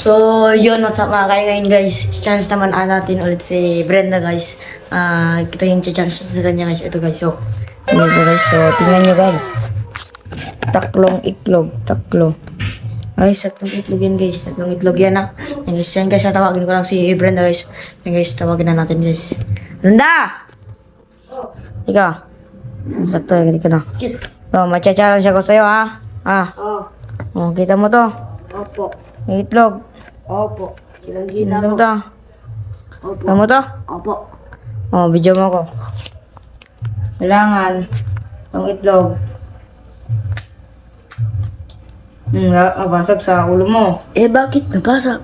So, yun, what's up mga kaya ngayon guys. Chance naman natin ulit si Brenda guys. Ito yung chance sa kanya guys. Ito guys, so. Ito guys, so tingnan nyo guys. Taklong itlog, taklo. Ay, tatlong itlog yan guys. Tatlong itlog yan ha. Yan guys, yan guys, tawagin ko lang si Brenda guys. Yan guys, tawagin na natin guys. Brenda! Ikaw. Sakto, ganito ka na. So, matcha-challenge ako sa'yo ha. Oh, kita mo to? Opo. Yung itlog. Opo. Kita Kita mo mo. to? Opo. Kita mo to? Opo. Oh, video mo ko. Kailangan ang itlog. Mabasag sa ulo mo. Bakit nabasag?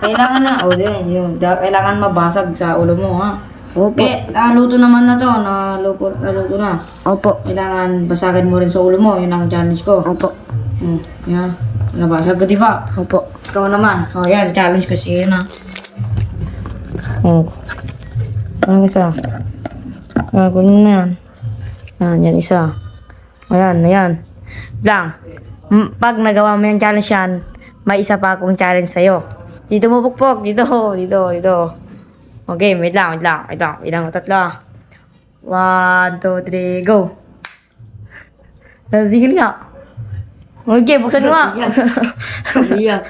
Kailangan na. Oh, yun. Kailangan mabasag sa ulo mo, ha? Opo. Naluto naman na to. Naluto na. Opo. Kailangan basagin mo rin sa ulo mo. Yun ang challenge ko. Opo. Yan. Nabasag ka, di ba? Opo. Ikaw naman. Oh, yan. Challenge ko siya na. Anong isa? Kunin na yan. Yan isa. Ayan. Lang. Pag nagawa mo yung challenge yan, may isa pa akong challenge sa'yo. Dito mo pukpok. Dito. Okay, wait lang. Ilang tatlo. 1, 2, 3, go. Tigil nga. Okay, buksan mo nga. Iyak.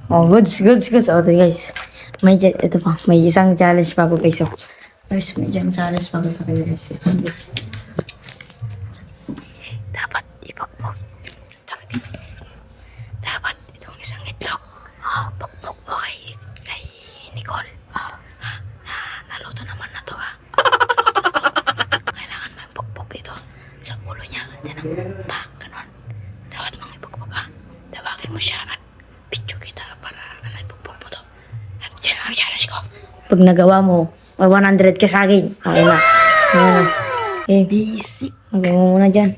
Oh, goods. Oh, guys. Ito pa. May isang challenge pa ako guys. Guys, may isang challenge pa ako sa kanya guys. Dapat ipagpog. Dapat itong isang itlog. Pagpog mo kay Nicole. Naluto naman na to ha. Kailangan may pagpog dito sa ulo niya. Yan ang ganun. Dapat mong ipagpog ha. Tawagin mo siya at video kita para ipagpog mo to. At yan ang challenge ko. Pag nagawa mo, 100 ka sa akin. Okay na. Okay. Basic. Okay mo muna dyan.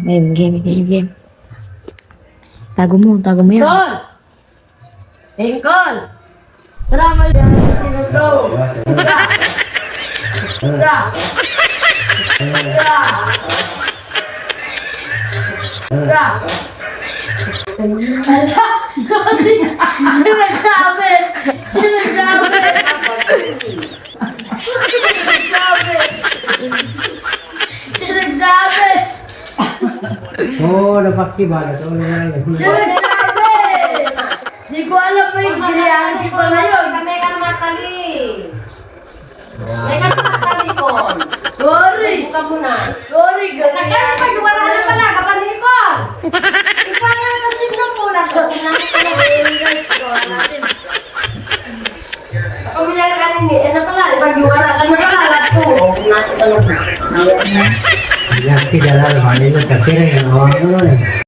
Game. Tago mo yan. Lincoln! Tara, may ito. Isa. Sinagsabi! Oh, napakibala. Ito na lang. Di ko alam pa yung gilihan si Paul na yun. Kami ka matali. May ka matali ko. Sorry! Buka mo na. Sorry, Sa kaya pa, wala na pala. Kapan ni Nicole. Ikaw nga na signal ko na. Pamilya ka ni ano pala. Ipag-iwala ka na pala. Lato. Yan, kidala. Mali mo, kakira. Yan,